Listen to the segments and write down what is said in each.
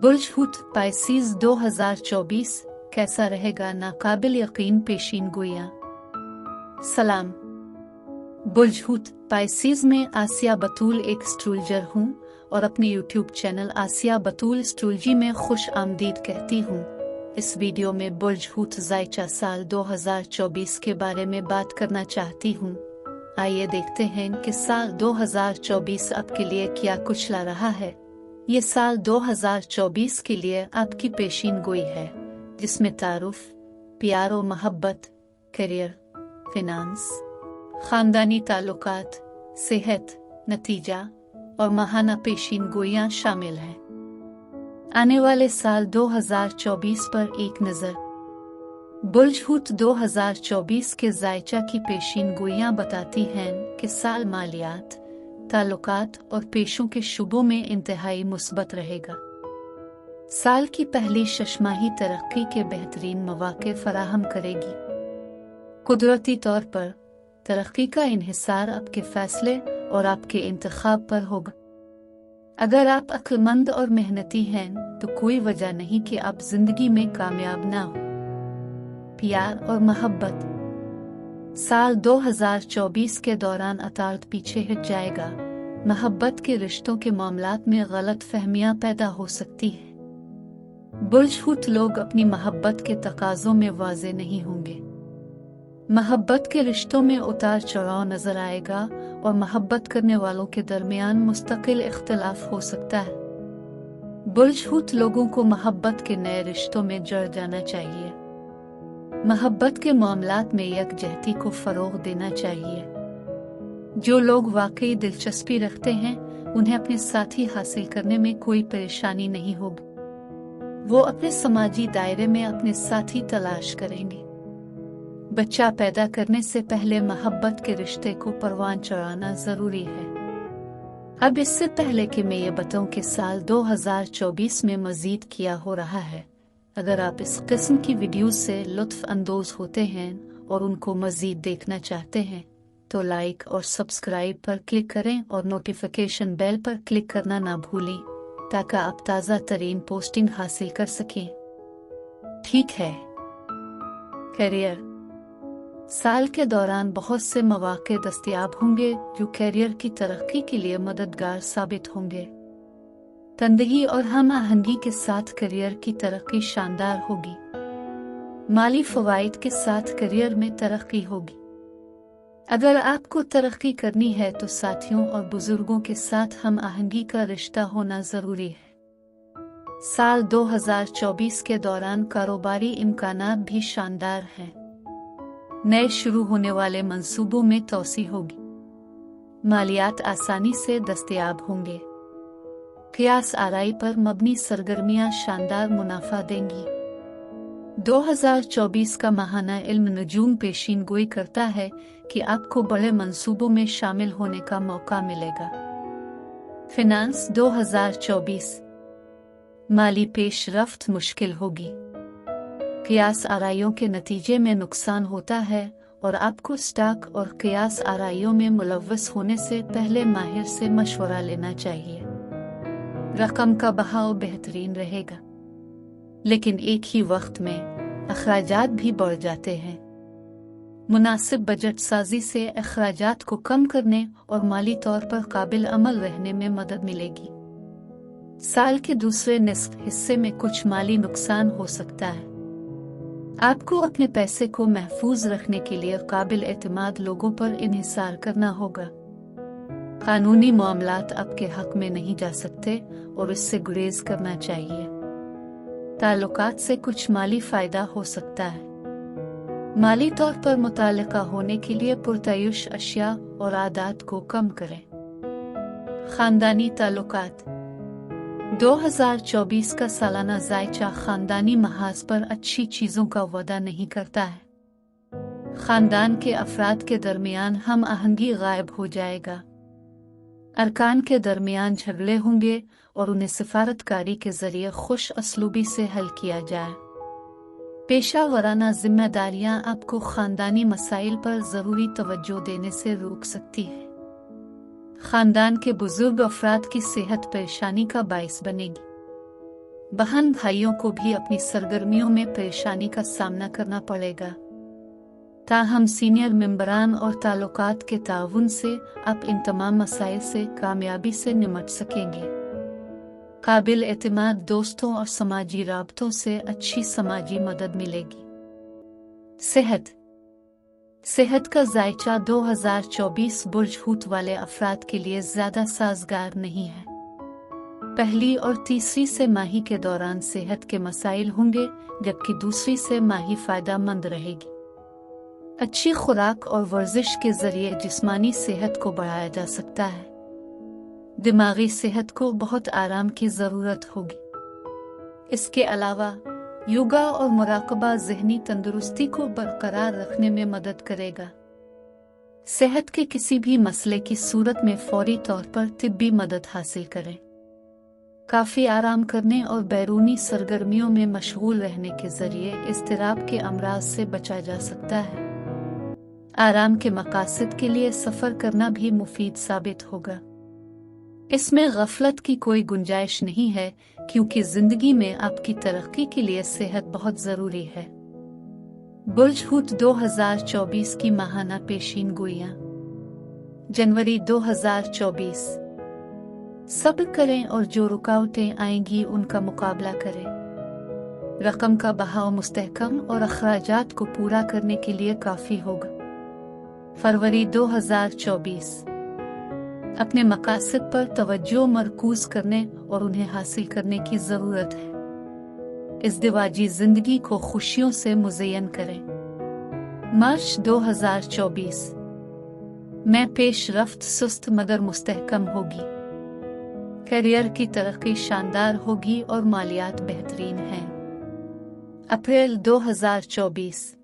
बुर्ज हुत पाइसीज 2024 कैसा रहेगा? नाकाबिल यकीन पेशीन गोइयां। सलाम। बुर्ज हुत पाइसीज में आसिया बतूल एक एस्ट्रोलॉजर हूँ और अपने यूट्यूब चैनल आसिया बतूल एस्ट्रोलॉजी में खुश आमदीद कहती हूँ। इस वीडियो में बुर्ज हुत ज़ायचा साल 2024 के बारे में बात करना चाहती हूँ। आइए देखते हैं कि साल 2024 आपके लिए क्या कुछ ला रहा है। ये साल 2024 के लिए आपकी पेशीन गोई है, जिसमें तारुफ, प्यार और मोहब्बत, करियर, फिनांस, खानदानी ताल्लुकात, सेहत, नतीजा और महाना पेशीन गोइयां शामिल हैं। आने वाले साल 2024 पर एक नज़र। बुर्ज हुत 2024 के ज़ायचा की पेशीन गोइयां बताती हैं कि साल मालियात, ताल्लुकात और पेशों के शुबों में इंतहाई मुस्बत रहेगा। साल की पहली शशमाही तरक्की के बेहतरीन मौके फराहम करेगी। कुदरती तौर पर तरक्की का इन्हिसार आपके फैसले और आपके इंतखाब पर होगा। अगर आप अक्लमंद और मेहनती हैं तो कोई वजह नहीं कि आप जिंदगी में कामयाब ना हो। प्यार और मोहब्बत। साल 2024 के दौरान अतार्त पीछे हट जाएगा। मोहब्बत के रिश्तों के मामलात में गलत फहमियां पैदा हो सकती है। बुर्ज हुत लोग अपनी मोहब्बत के तकाज़ों में वाज़े नहीं होंगे। मोहब्बत के रिश्तों में उतार चढ़ाव नजर आएगा और मोहब्बत करने वालों के दरमियान मुस्तकिल इख्तिलाफ हो सकता है। बुर्ज हुत लोगों को मोहब्बत के नए रिश्तों में जुड़ जाना चाहिए। मोहब्बत के मामलात में यकजहती को फरोग देना चाहिए। जो लोग वाकई दिलचस्पी रखते हैं उन्हें अपने साथी हासिल करने में कोई परेशानी नहीं होगी। वो अपने समाजी दायरे में अपने साथी तलाश करेंगे। बच्चा पैदा करने से पहले मोहब्बत के रिश्ते को परवान चढ़ाना जरूरी है। अब इससे पहले कि मैं ये बताऊं कि साल 2024 में मजीद क्या हो रहा है, अगर आप इस किस्म की वीडियोस से लुत्फ अंदोज होते हैं और उनको मजीद देखना चाहते हैं तो लाइक और सब्सक्राइब पर क्लिक करें और नोटिफिकेशन बेल पर क्लिक करना ना भूलें ताकि आप ताज़ा तरीन पोस्टिंग हासिल कर सकें। ठीक है। करियर। साल के दौरान बहुत से मौके दस्तयाब होंगे जो करियर की तरक्की के लिए मददगार साबित होंगे। तंदगी और हम आहंगी के साथ करियर की तरक्की शानदार होगी। माली फवाइद के साथ करियर में तरक्की होगी। अगर आपको तरक्की करनी है तो साथियों और बुजुर्गों के साथ हम आहंगी का रिश्ता होना जरूरी है। साल 2024 के दौरान कारोबारी इम्कानात भी शानदार हैं। नए शुरू होने वाले मंसूबों में तोसी होगी। मालियात आसानी से दस्तयाब होंगे। क़ियास आराई पर मबनी सरगर्मियां शानदार मुनाफा देंगी। 2024 का माहाना इल्म नजूम पेशीन गोई करता है कि आपको बड़े मंसूबों में शामिल होने का मौका मिलेगा। फिनांस 2024 माली पेशरफ्त मुश्किल होगी। क़ियास आराइयों के नतीजे में नुकसान होता है और आपको स्टॉक और क़ियास आराइयों में मुलव्वस होने से पहले माहिर से मशवरा लेना चाहिए। रकम का बहाव बेहतरीन रहेगा, लेकिन एक ही वक्त में अखराजात भी बढ़ जाते हैं। मुनासिब बजट साजी से अखराजात को कम करने और माली तौर पर काबिल अमल रहने में मदद मिलेगी। साल के दूसरे निस्फ हिस्से में कुछ माली नुकसान हो सकता है। आपको अपने पैसे को महफूज रखने के लिए काबिल एतमाद लोगों पर इन्हिसार करना होगा। कानूनी मामलात आपके हक में नहीं जा सकते और इससे गुरेज करना चाहिए। ताल्लुकात से कुछ माली फायदा हो सकता है। माली तौर पर मुताल्लिका होने के लिए पुरतयुश अशिया और आदात को कम करें। खानदानी ताल्लुकात। 2024 का सालाना ज़ायचा खानदानी महाज पर अच्छी चीज़ों का वादा नहीं करता है। खानदान के अफराद के दरमियान हम आहंगी गायब हो जाएगा। अरकान के दरमियान झगड़े होंगे और उन्हें सिफारतकारी के जरिए खुश असलूबी से हल किया जाए। पेशा वराना जिम्मेदारियां आपको खानदानी मसाइल पर ज़रूरी तवज्जो देने से रोक सकती है। खानदान के बुजुर्ग अफराद की सेहत परेशानी का बायस बनेगी। बहन भाइयों को भी अपनी सरगर्मियों में परेशानी का सामना करना पड़ेगा। ताहम सीनियर मेंबरान और ताल्लुकात के ताउन से आप इन तमाम मसाइल से कामयाबी से निपट सकेंगे। काबिल एतमाद दोस्तों और समाजी राबतों से अच्छी समाजी मदद मिलेगी। सेहत का जायचा 2024 बुर्ज हूत वाले अफराद के लिए ज्यादा साजगार नहीं है। पहली और तीसरी से माही के दौरान सेहत के मसाइल होंगे, जबकि दूसरी से माही फायदेमंद रहेगी। अच्छी खुराक और वर्जिश के जरिए जिस्मानी सेहत को बढ़ाया जा सकता है। दिमागी सेहत को बहुत आराम की जरूरत होगी। इसके अलावा योगा और मुराकबा ज़हनी तंदुरुस्ती को बरकरार रखने में मदद करेगा। सेहत के किसी भी मसले की सूरत में फौरी तौर पर तिब्बी मदद हासिल करें। काफ़ी आराम करने और बैरूनी सरगर्मियों में मशगूल रहने के जरिए इज़्तिराब के अमराज से बचा जा सकता है। आराम के मकासद के लिए सफ़र करना भी मुफीद साबित होगा। इसमें गफलत की कोई गुंजाइश नहीं है, क्योंकि जिंदगी में आपकी तरक्की के लिए सेहत बहुत जरूरी है। बुर्ज हूत 2024 की माहाना पेशीन गोइयां। जनवरी 2024। सब्र करें और जो रुकावटें आएंगी उनका मुकाबला करें। रकम का बहाव मुस्तहकम और अखराजात को पूरा करने के लिए काफी होगा। फरवरी 2024। अपने मकासद पर तवज्जो मरकूज करने और उन्हें हासिल करने की जरूरत है। इज़्दिवाजी जिंदगी को खुशियों से मुज़य्यन करें। मार्च 2024 में पेशरफ्त सुस्त मगर मुस्तहकम होगी। करियर की तरक्की शानदार होगी और मालियात बेहतरीन हैं। अप्रैल 2024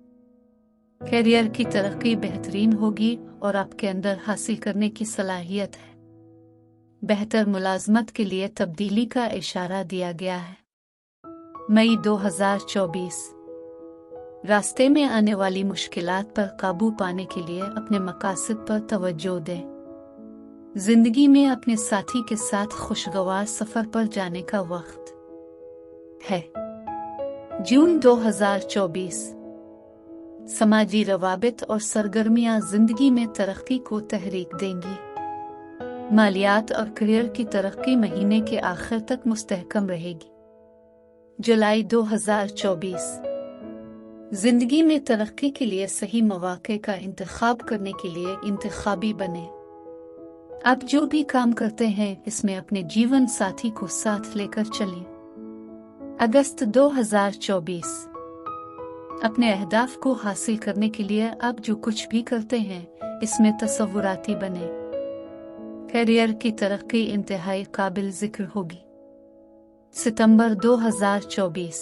करियर की तरक्की बेहतरीन होगी और आपके अंदर हासिल करने की सलाहियत है। बेहतर मुलाजमत के लिए तब्दीली का इशारा दिया गया है। मई 2024 रास्ते में आने वाली मुश्किलात पर काबू पाने के लिए अपने मकासद पर तवज्जो दें। जिंदगी में अपने साथी के साथ खुशगवार सफर पर जाने का वक्त है। जून 2024 समाजी रवाबित और सरगर्मियां जिंदगी में तरक्की को तहरीक देंगी। मालियात और करियर की तरक्की महीने के आखिर तक मुस्तहकम रहेगी। जुलाई 2024 जिंदगी में तरक्की के लिए सही मौके का इंतखाब करने के लिए इंतखाबी बने। आप जो भी काम करते हैं इसमें अपने जीवन साथी को साथ लेकर चलिए। अगस्त 2024 अपने अहदाफ को हासिल करने के लिए आप जो कुछ भी करते हैं इसमें तसव्वुराती बने। करियर की तरक्की इंतहाई काबिल जिक्र होगी। सितंबर 2024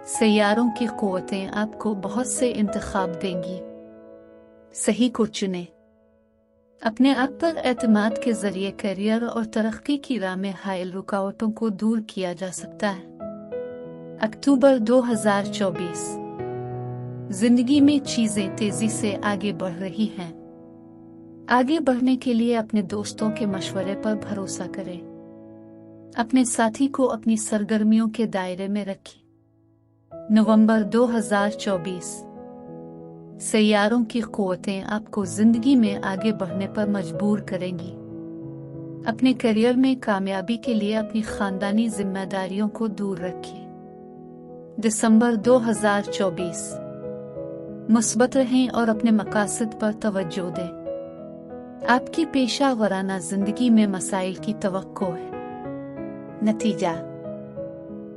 सैयारों की क़ुव्वतें आपको बहुत से इंतखाब देंगी। सही को चुनें। अपने आप पर एतमाद के जरिए करियर और तरक्की की राह में हायल रुकावटों को दूर किया जा सकता है। अक्टूबर 2024 जिंदगी में चीजें तेजी से आगे बढ़ रही हैं। आगे बढ़ने के लिए अपने दोस्तों के मशवरे पर भरोसा करें। अपने साथी को अपनी सरगर्मियों के दायरे में रखें। नवंबर 2024 सैयारों की क़ुव्वतें आपको जिंदगी में आगे बढ़ने पर मजबूर करेंगी। अपने करियर में कामयाबी के लिए अपनी खानदानी जिम्मेदारियों को दूर रखिए। दिसंबर 2024 मुस्बत रहें और अपने मकासद पर तवज्जो दें। आपकी पेशा वराना जिंदगी में मसाइल की तवक्को है। नतीजा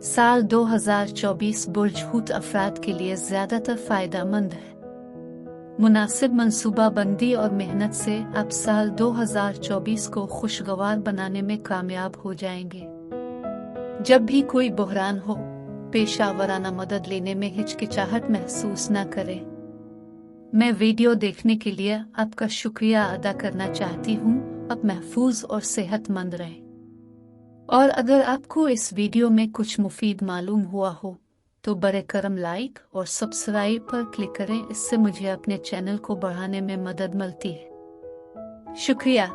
साल 2024 बुर्ज हूत अफराद के लिए ज्यादातर फायदेमंद है। मुनासिब मंसूबा बंदी और मेहनत से आप साल 2024 को खुशगवार बनाने में कामयाब हो जाएंगे। जब भी कोई बहरान हो, पेशा वराना मदद लेने में हिचकिचाहट महसूस न करें। मैं वीडियो देखने के लिए आपका शुक्रिया अदा करना चाहती हूँ। आप महफूज और सेहतमंद रहें। और अगर आपको इस वीडियो में कुछ मुफीद मालूम हुआ हो तो बरे करम लाइक और सब्सक्राइब पर क्लिक करें। इससे मुझे अपने चैनल को बढ़ाने में मदद मिलती है। शुक्रिया।